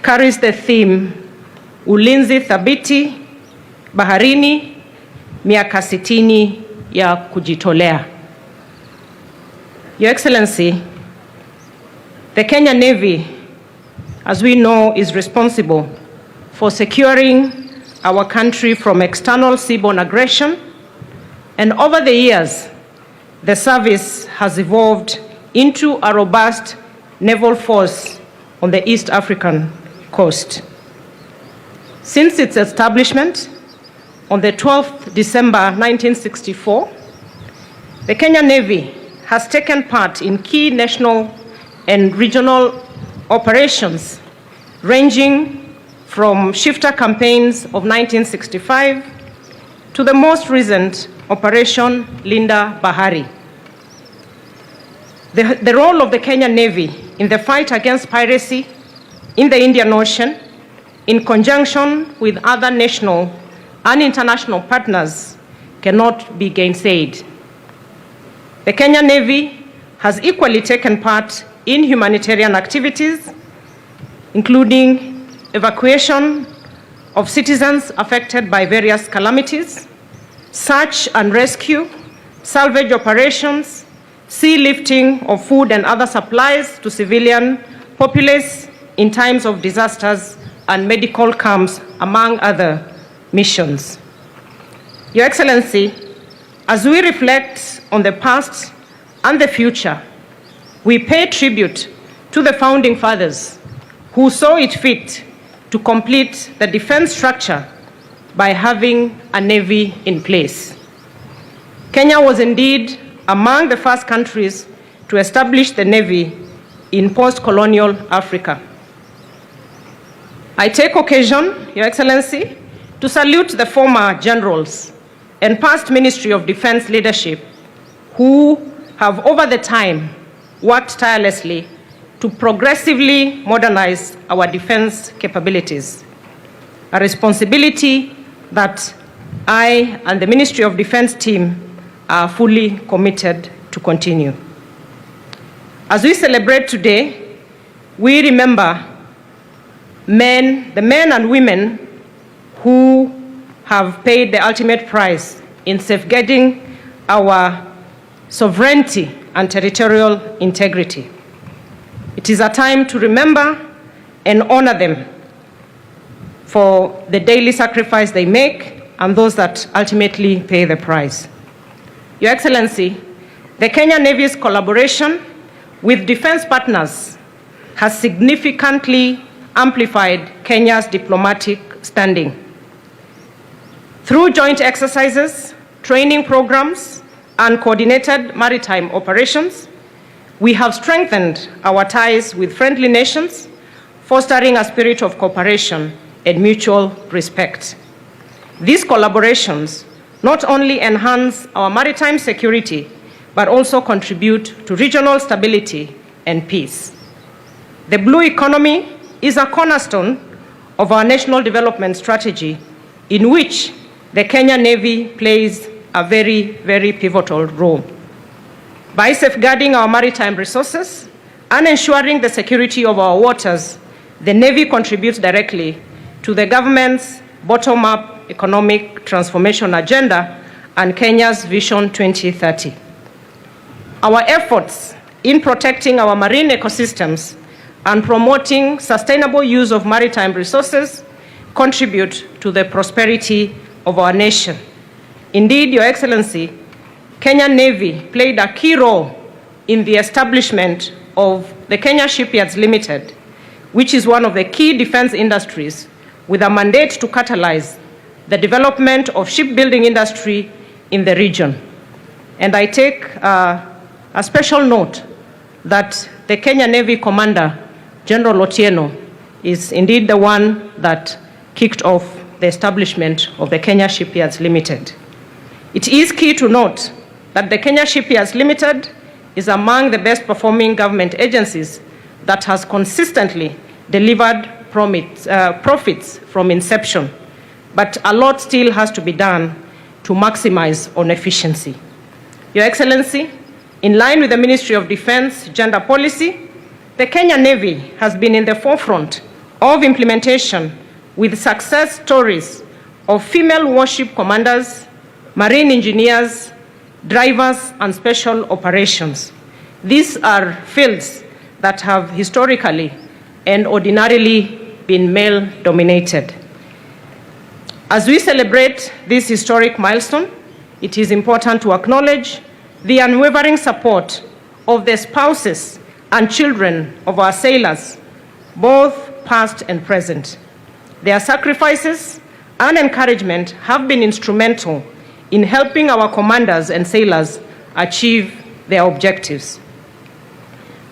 carries the theme Ulinzi Thabiti Baharini, miaka 60 ya kujitolea. Your Excellency, the Kenya Navy, as we know, is responsible for securing our country from external seaborne aggression, and over the years, the service has evolved into a robust naval force on the East African coast. Since its establishment on the 12th December 1964, the Kenya Navy has taken part in key national and regional operations ranging from shifter campaigns of 1965 to the most recent Operation Linda Bahari. The role of the Kenya Navy in the fight against piracy in the Indian Ocean, in conjunction with other national and international partners, cannot be gainsaid. The Kenya Navy has equally taken part in humanitarian activities, including evacuation of citizens affected by various calamities, search and rescue, salvage operations, sea lifting of food and other supplies to civilian populace in times of disasters, and medical camps, among other missions. Your Excellency, as we reflect on the past and the future, we pay tribute to the founding fathers who saw it fit to complete the defense structure by having a navy in place. Kenya was indeed among the first countries to establish the navy in post-colonial Africa. I take occasion, Your Excellency, to salute the former generals and past Ministry of Defense leadership who have over the time worked tirelessly to progressively modernize our defense capabilities, a responsibility that I and the Ministry of Defense team are fully committed to continue. As we celebrate today, we remember the men and women who have paid the ultimate price in safeguarding our sovereignty and territorial integrity. It is a time to remember and honor them for the daily sacrifice they make and those that ultimately pay the price. Your Excellency, the Kenya Navy's collaboration with defense partners has significantly amplified Kenya's diplomatic standing. Through joint exercises, training programs, and coordinated maritime operations, we have strengthened our ties with friendly nations, fostering a spirit of cooperation and mutual respect. These collaborations not only enhance our maritime security, but also contribute to regional stability and peace. The blue economy is a cornerstone of our national development strategy, in which the Kenya Navy plays a very, very pivotal role. By safeguarding our maritime resources and ensuring the security of our waters, the Navy contributes directly to the government's bottom-up economic transformation agenda and Kenya's Vision 2030. Our efforts in protecting our marine ecosystems and promoting sustainable use of maritime resources contribute to the prosperity of our nation. Indeed, Your Excellency, Kenya Navy played a key role in the establishment of the Kenya Shipyards Limited, which is one of the key defense industries with a mandate to catalyze the development of shipbuilding industry in the region. And I take a special note that the Kenya Navy Commander, General Otieno, is indeed the one that kicked off the establishment of the Kenya Shipyards Limited. It is key to note that the Kenya Shipyards Limited is among the best performing government agencies that has consistently delivered profits from inception, but a lot still has to be done to maximize on efficiency. Your Excellency, in line with the Ministry of Defense gender policy, the Kenya Navy has been in the forefront of implementation with success stories of female warship commanders, marine engineers, drivers, and special operations. These are fields that have historically and ordinarily been male-dominated. As we celebrate this historic milestone, it is important to acknowledge the unwavering support of the spouses and children of our sailors, both past and present. Their sacrifices and encouragement have been instrumental in helping our commanders and sailors achieve their objectives.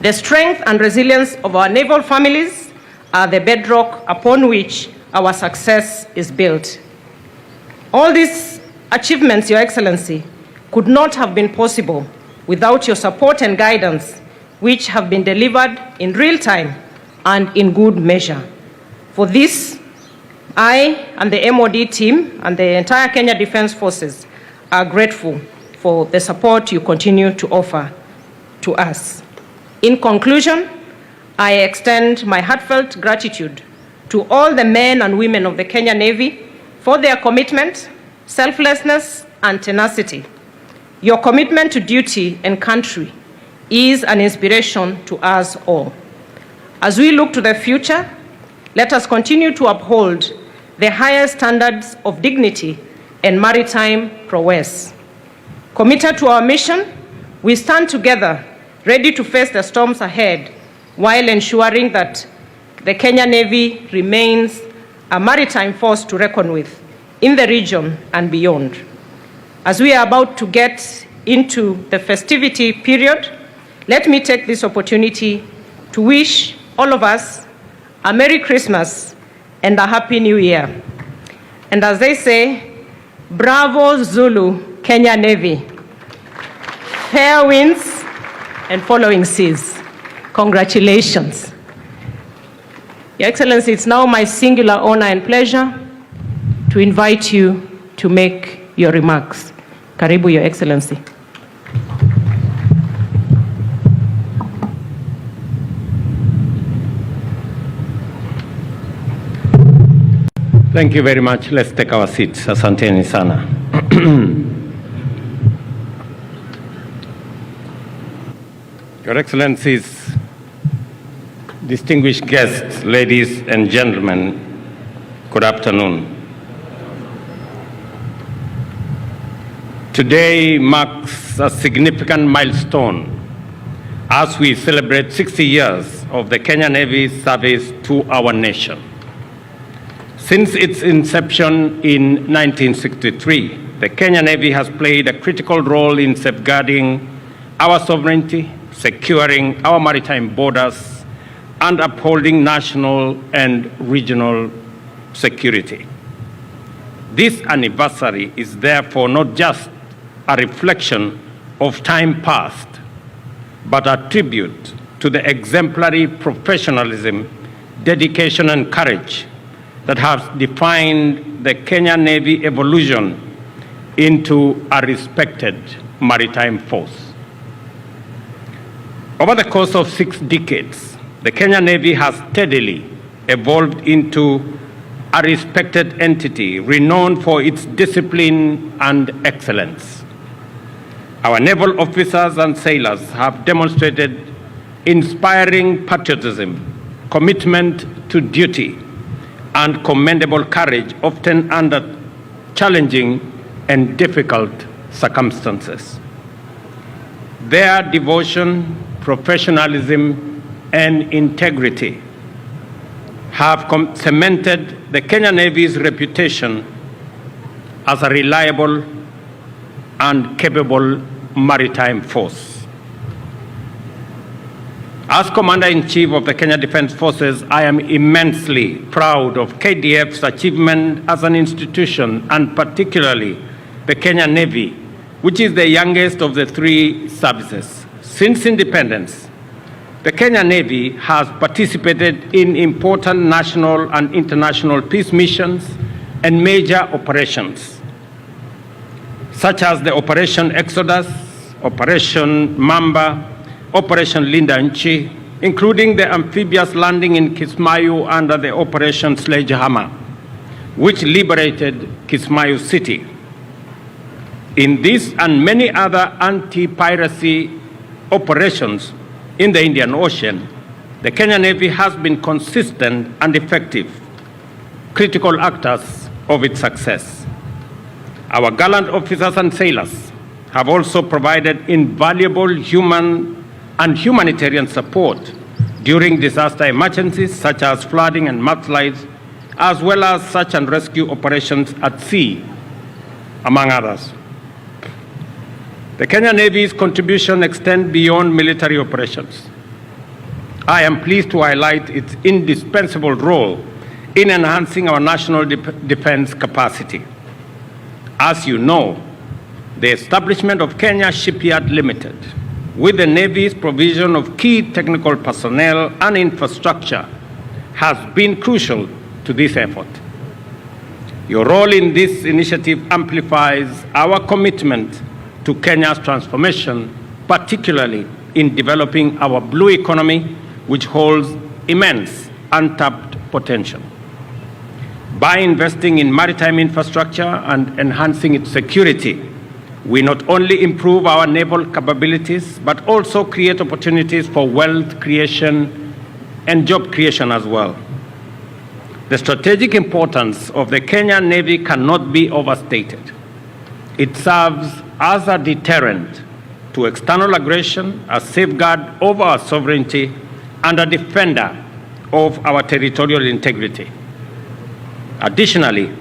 The strength and resilience of our naval families are the bedrock upon which our success is built. All these achievements, Your Excellency, could not have been possible without your support and guidance, which have been delivered in real time and in good measure. For this, I and the MOD team and the entire Kenya Defence Forces are grateful for the support you continue to offer to us. In conclusion, I extend my heartfelt gratitude to all the men and women of the Kenya Navy for their commitment, selflessness, and tenacity. Your commitment to duty and country is an inspiration to us all. As we look to the future, let us continue to uphold the highest standards of dignity and maritime prowess. Committed to our mission, we stand together, ready to face the storms ahead, while ensuring that the Kenya Navy remains a maritime force to reckon with in the region and beyond. As we are about to get into the festivity period, let me take this opportunity to wish all of us a Merry Christmas and a Happy New Year. And as they say, Bravo Zulu, Kenya Navy. Fair winds and following seas. Congratulations. Your Excellency, it's now my singular honor and pleasure to invite you to make your remarks. Karibu, Your Excellency. Thank you very much. Let's take our seats. Asanteni sana. Your Excellencies, distinguished guests, ladies and gentlemen, good afternoon. Today marks a significant milestone as we celebrate 60 years of the Kenya Navy's service to our nation. Since its inception in 1963, the Kenya Navy has played a critical role in safeguarding our sovereignty, securing our maritime borders, and upholding national and regional security. This anniversary is therefore not just a reflection of time past, but a tribute to the exemplary professionalism, dedication, and courage that has defined the Kenya Navy evolution into a respected maritime force. Over the course of 6 decades, the Kenya Navy has steadily evolved into a respected entity renowned for its discipline and excellence. Our naval officers and sailors have demonstrated inspiring patriotism, commitment to duty, and commendable courage, often under challenging and difficult circumstances. Their devotion, professionalism, and integrity have cemented the Kenya Navy's reputation as a reliable and capable maritime force. As Commander-in-Chief of the Kenya Defence Forces, I am immensely proud of KDF's achievement as an institution, and particularly the Kenya Navy, which is the youngest of the 3 services. Since independence, the Kenya Navy has participated in important national and international peace missions and major operations, such as the Operation Exodus, Operation Mamba, Operation Linda Nchi including the amphibious landing in Kismayu under the Operation Sledgehammer, which liberated Kismayu City. In this and many other anti-piracy operations in the Indian Ocean, the Kenya Navy has been consistent and effective, critical actors of its success. Our gallant officers and sailors have also provided invaluable human and humanitarian support during disaster emergencies such as flooding and mudslides, as well as search and rescue operations at sea, among others. The Kenya Navy's contribution extends beyond military operations. I am pleased to highlight its indispensable role in enhancing our national defense capacity. As you know, the establishment of Kenya Shipyard Limited, with the Navy's provision of key technical personnel and infrastructure, has been crucial to this effort. Your role in this initiative amplifies our commitment to Kenya's transformation, particularly in developing our blue economy, which holds immense untapped potential. By investing in maritime infrastructure and enhancing its security, we not only improve our naval capabilities, but also create opportunities for wealth creation and job creation as well. The strategic importance of the Kenya Navy cannot be overstated. It serves as a deterrent to external aggression, a safeguard over our sovereignty, and a defender of our territorial integrity. Additionally,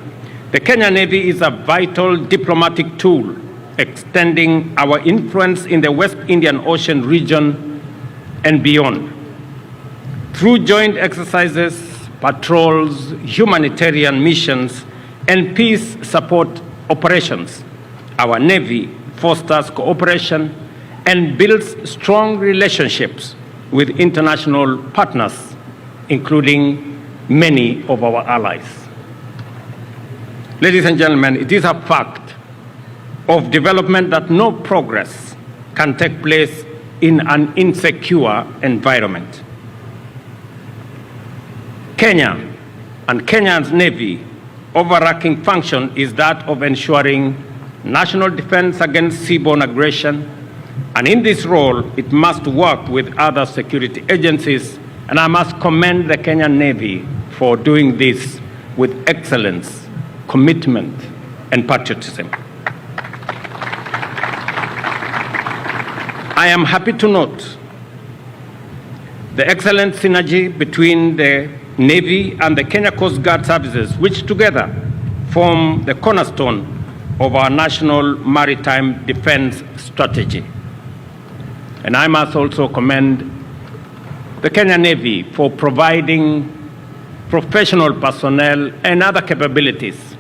the Kenya Navy is a vital diplomatic tool, extending our influence in the West Indian Ocean region and beyond. Through joint exercises, patrols, humanitarian missions, and peace support operations, our Navy fosters cooperation and builds strong relationships with international partners, including many of our allies. Ladies and gentlemen, it is a fact of development that no progress can take place in an insecure environment. Kenya and Kenya's Navy overarching function is that of ensuring national defense against seaborne aggression, and in this role, it must work with other security agencies, and I must commend the Kenyan Navy for doing this with excellence, commitment, and patriotism. I am happy to note the excellent synergy between the Navy and the Kenya Coast Guard services, which together form the cornerstone of our national maritime defense strategy. And I must also commend the Kenya Navy for providing professional personnel and other capabilities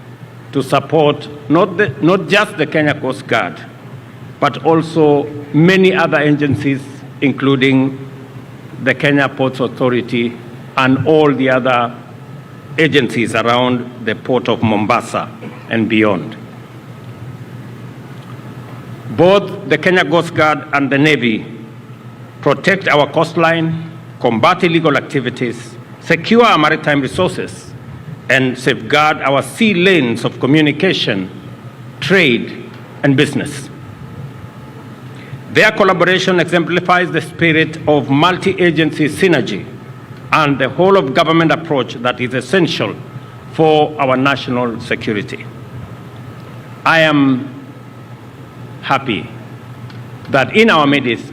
to support not just the Kenya Coast Guard, but also many other agencies, including the Kenya Ports Authority and all the other agencies around the port of Mombasa and beyond. Both the Kenya Coast Guard and the Navy protect our coastline, combat illegal activities, secure our maritime resources, and safeguard our sea lanes of communication, trade, and business. Their collaboration exemplifies the spirit of multi-agency synergy and the whole-of-government approach that is essential for our national security. I am happy that in our midst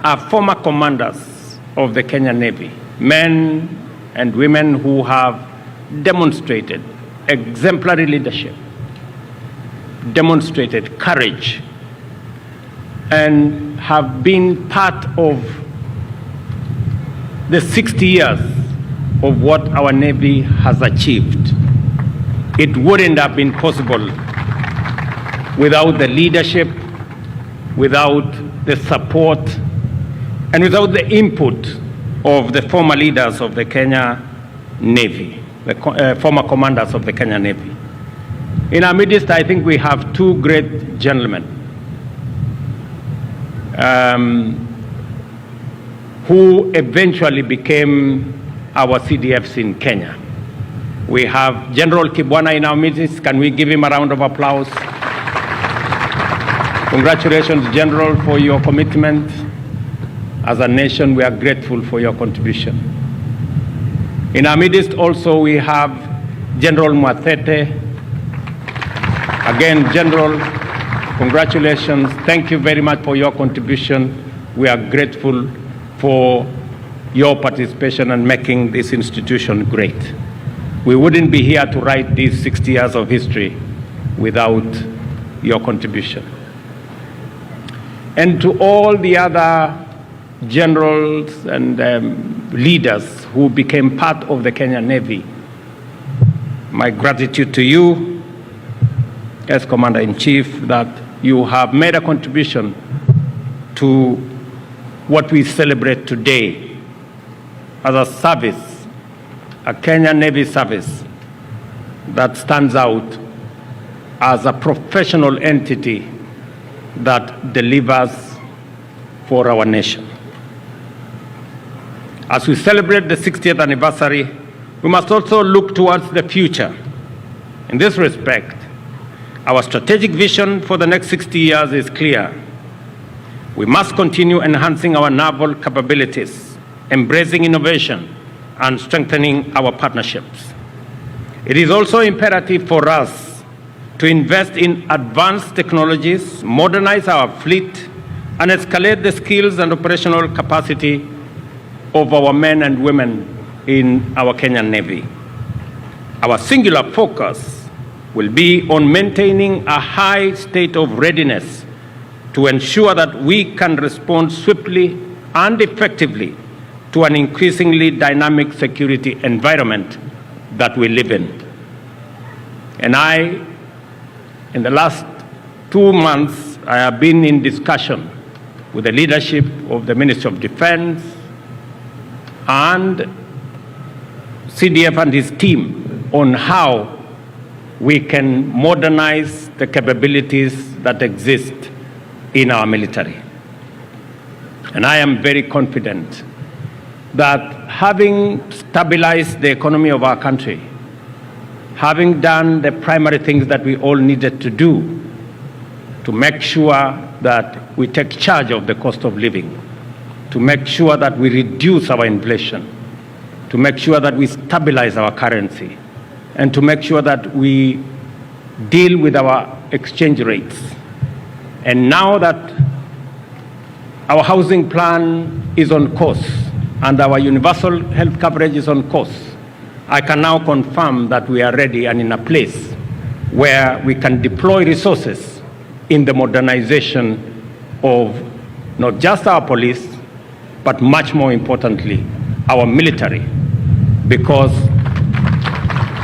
are former commanders of the Kenyan Navy, men and women who have demonstrated exemplary leadership, demonstrated courage, and have been part of the 60 years of what our Navy has achieved. It wouldn't have been possible without the leadership, without the support, and without the input of the former leaders of the Kenya Navy, the former commanders of the Kenya Navy. In our midst, I think we have two great gentlemen. who eventually became our CDFs in Kenya. We have General Kibwana in our midst. Can we give him a round of applause? Congratulations, General, for your commitment. As a nation, we are grateful for your contribution. In our midst also, we have General Mwatete. Again, General, congratulations. Thank you very much for your contribution. We are grateful for your participation in making this institution great. We wouldn't be here to write these 60 years of history without your contribution. And to all the other generals and leaders who became part of the Kenyan Navy, my gratitude to you as Commander-in-Chief that you have made a contribution to what we celebrate today as a service, a Kenyan Navy service that stands out as a professional entity that delivers for our nation. As we celebrate the 60th anniversary, we must also look towards the future. In this respect, our strategic vision for the next 60 years is clear. We must continue enhancing our naval capabilities, embracing innovation, and strengthening our partnerships. It is also imperative for us to invest in advanced technologies, modernize our fleet, and escalate the skills and operational capacity of our men and women in our Kenyan Navy. Our singular focus will be on maintaining a high state of readiness to ensure that we can respond swiftly and effectively to an increasingly dynamic security environment that we live in. And in the last 2 months, I have been in discussion with the leadership of the Ministry of Defense and CDF and his team on how we can modernize the capabilities that exist in our military. And I am very confident that having stabilized the economy of our country, having done the primary things that we all needed to do to make sure that we take charge of the cost of living, to make sure that we reduce our inflation, to make sure that we stabilize our currency, and to make sure that we deal with our exchange rates. And now that our housing plan is on course and our universal health coverage is on course, I can now confirm that we are ready and in a place where we can deploy resources in the modernization of not just our police, but much more importantly, our military. Because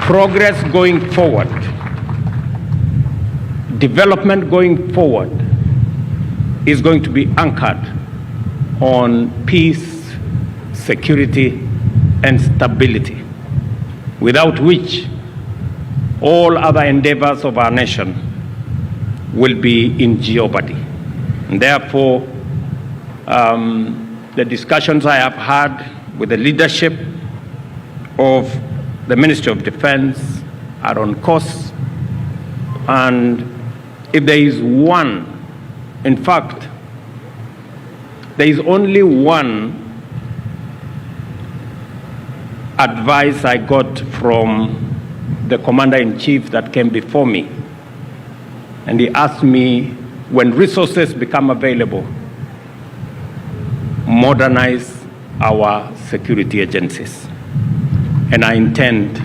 progress going forward, development going forward, is going to be anchored on peace, security, and stability, without which all other endeavors of our nation will be in jeopardy. And therefore, the discussions I have had with the leadership of the Ministry of Defense are on course. And if there is one, in fact, there is only one advice I got from the Commander-in-Chief that came before me. And he asked me, when resources become available, modernize our security agencies. And I intend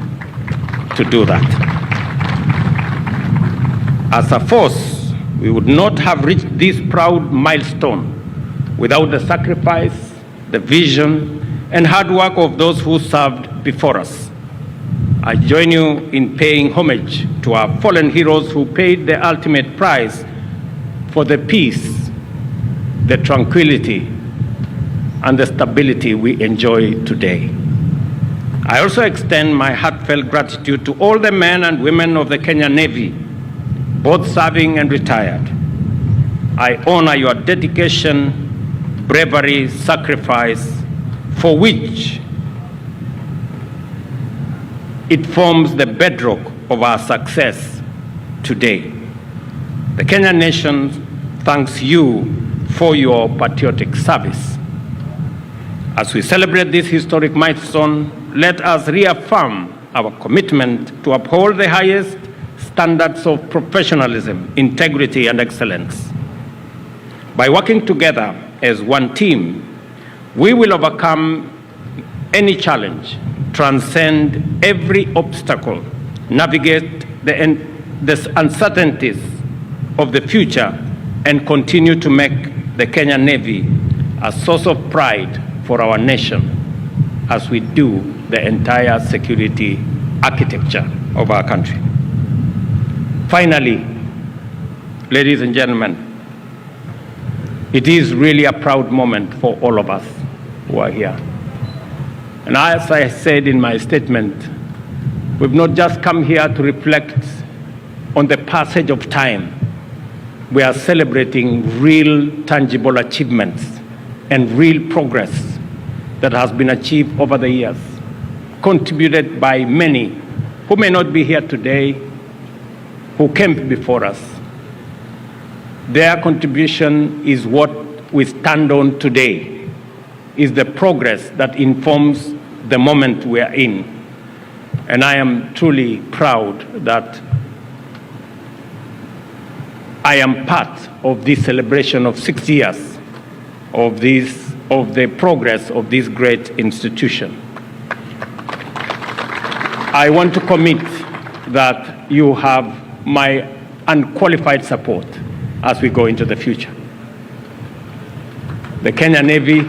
to do that. As a force, we would not have reached this proud milestone without the sacrifice, the vision, and hard work of those who served before us. I join you in paying homage to our fallen heroes who paid the ultimate price for the peace, the tranquility, and the stability we enjoy today. I also extend my heartfelt gratitude to all the men and women of the Kenyan Navy, both serving and retired. I honor your dedication, bravery, sacrifice, for which it forms the bedrock of our success today. The Kenyan nation thanks you for your patriotic service. As we celebrate this historic milestone, let us reaffirm our commitment to uphold the highest standards of professionalism, integrity, and excellence. By working together as one team, we will overcome any challenge, transcend every obstacle, navigate the uncertainties of the future, and continue to make the Kenyan Navy a source of pride for our nation as we do the entire security architecture of our country. Finally, ladies and gentlemen, it is really a proud moment for all of us who are here. And as I said in my statement, we've not just come here to reflect on the passage of time. We are celebrating real, tangible achievements and real progress that has been achieved over the years, contributed by many who may not be here today, who came before us. Their contribution is what we stand on today, is the progress that informs the moment we are in. And I am truly proud that I am part of this celebration of 6 years of the progress of this great institution. I want to commit that you have my unqualified support as we go into the future. The Kenya Navy,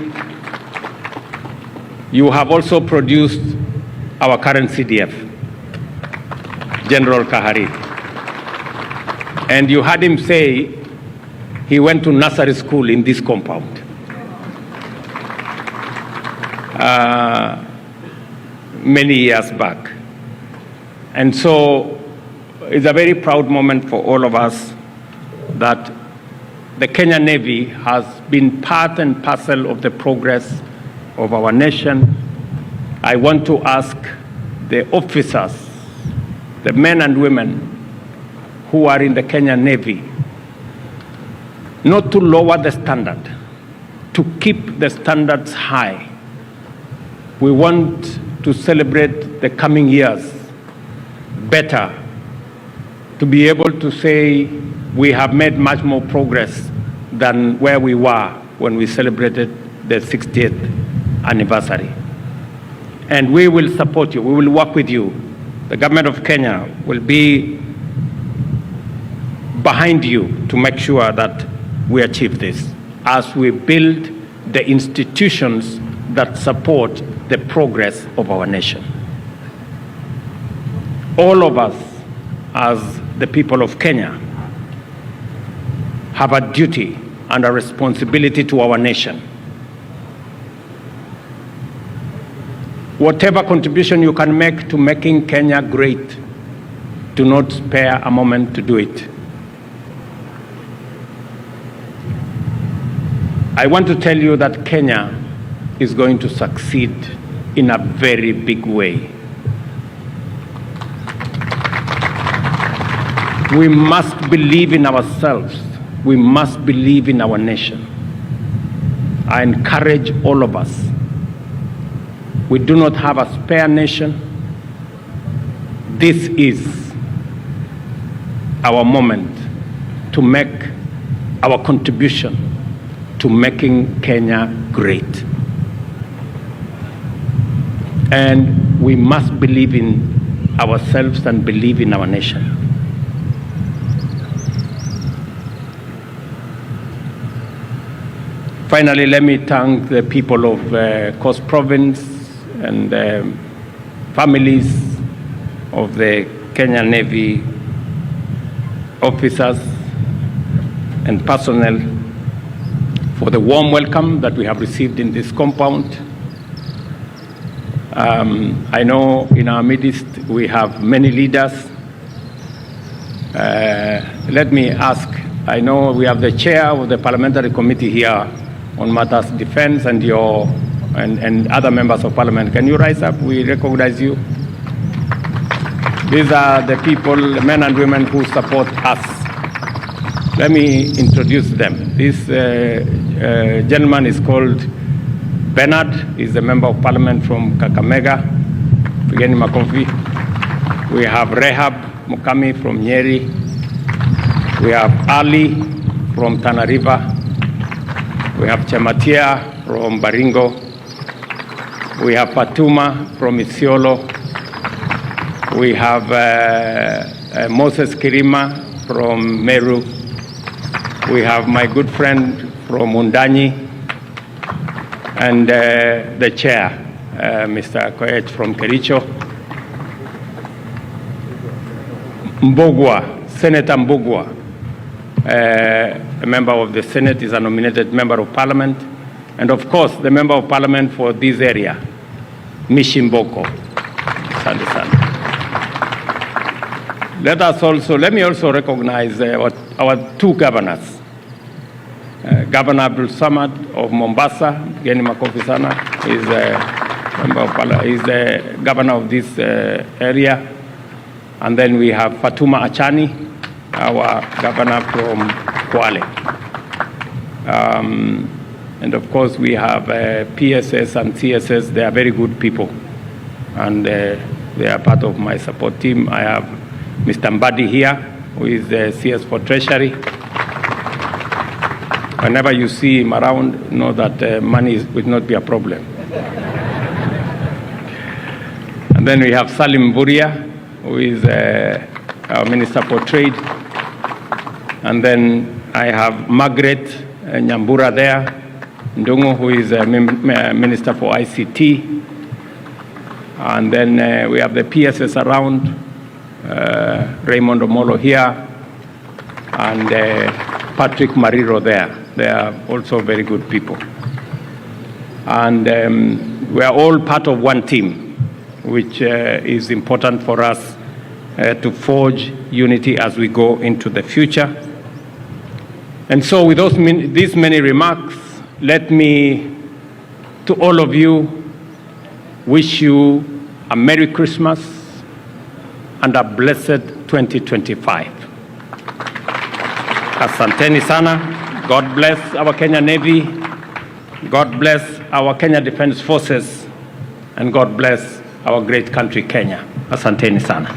you have also produced our current CDF, General Kahari. And you heard him say he went to nursery school in this compound. Many years back. And so it's a very proud moment for all of us that the Kenya Navy has been part and parcel of the progress of our nation. I want to ask the officers, the men and women who are in the Kenya Navy, not to lower the standard, to keep the standards high. We want to celebrate the coming years better, to be able to say we have made much more progress than where we were when we celebrated the 60th anniversary. And we will support you, we will work with you. The government of Kenya will be behind you to make sure that we achieve this as we build the institutions that support the progress of our nation. All of us, as the people of Kenya, have a duty and a responsibility to our nation. Whatever contribution you can make to making Kenya great, do not spare a moment to do it. I want to tell you that Kenya is going to succeed in a very big way. We must believe in ourselves. We must believe in our nation. I encourage all of us. We do not have a spare nation. This is our moment to make our contribution to making Kenya great. And we must believe in ourselves and believe in our nation. Finally, let me thank the people of Coast Province and the families of the Kenya Navy officers and personnel for the warm welcome that we have received in this compound. I know in our midst we have many leaders. Let me ask, I know we have the chair of the parliamentary committee here on matters defense and your and other members of parliament. Can you rise up? We recognize you. These are the people, men and women who support us. Let me introduce them. This gentleman is called Bernard. He's a member of parliament from Kakamega. Pigeni makofi. We have Rehab Mukami from Nyeri. We have Ali from Tana River. We have Chematia from Baringo. We have Fatuma from Isiolo. We have Moses Kirima from Meru. We have my good friend from Mundanyi, and the chair, Mr. Koech from Kericho. Mbogwa, Senator Mbogwa, a member of the Senate, is a nominated member of parliament. And of course, the member of parliament for this area, Mishimboko. Let me also recognize our two governors. Governor Abdul Samad of Mombasa, Geni Makofi Sana, is the governor of this area. And then we have Fatuma Achani, our governor from Kwale. And of course, we have PSS and CSS. They are very good people, and they are part of my support team. I have Mr. Mbadi here, who is the CS for Treasury. Whenever you see him around, know that money will not be a problem. And then we have Salim Buria, who is our Minister for Trade. And then I have Margaret Nyambura there, Ndungu, who is Minister for ICT. And then we have the PSS around, Raymond Omolo here, and Patrick Mariro there. They are also very good people. And we are all part of one team, which is important for us to forge unity as we go into the future. And so with these many remarks, let me, to all of you, wish you a Merry Christmas and a blessed 2025. Asanteni sana. God bless our Kenya Navy. God bless our Kenya Defense Forces. And God bless our great country, Kenya. Asanteni sana.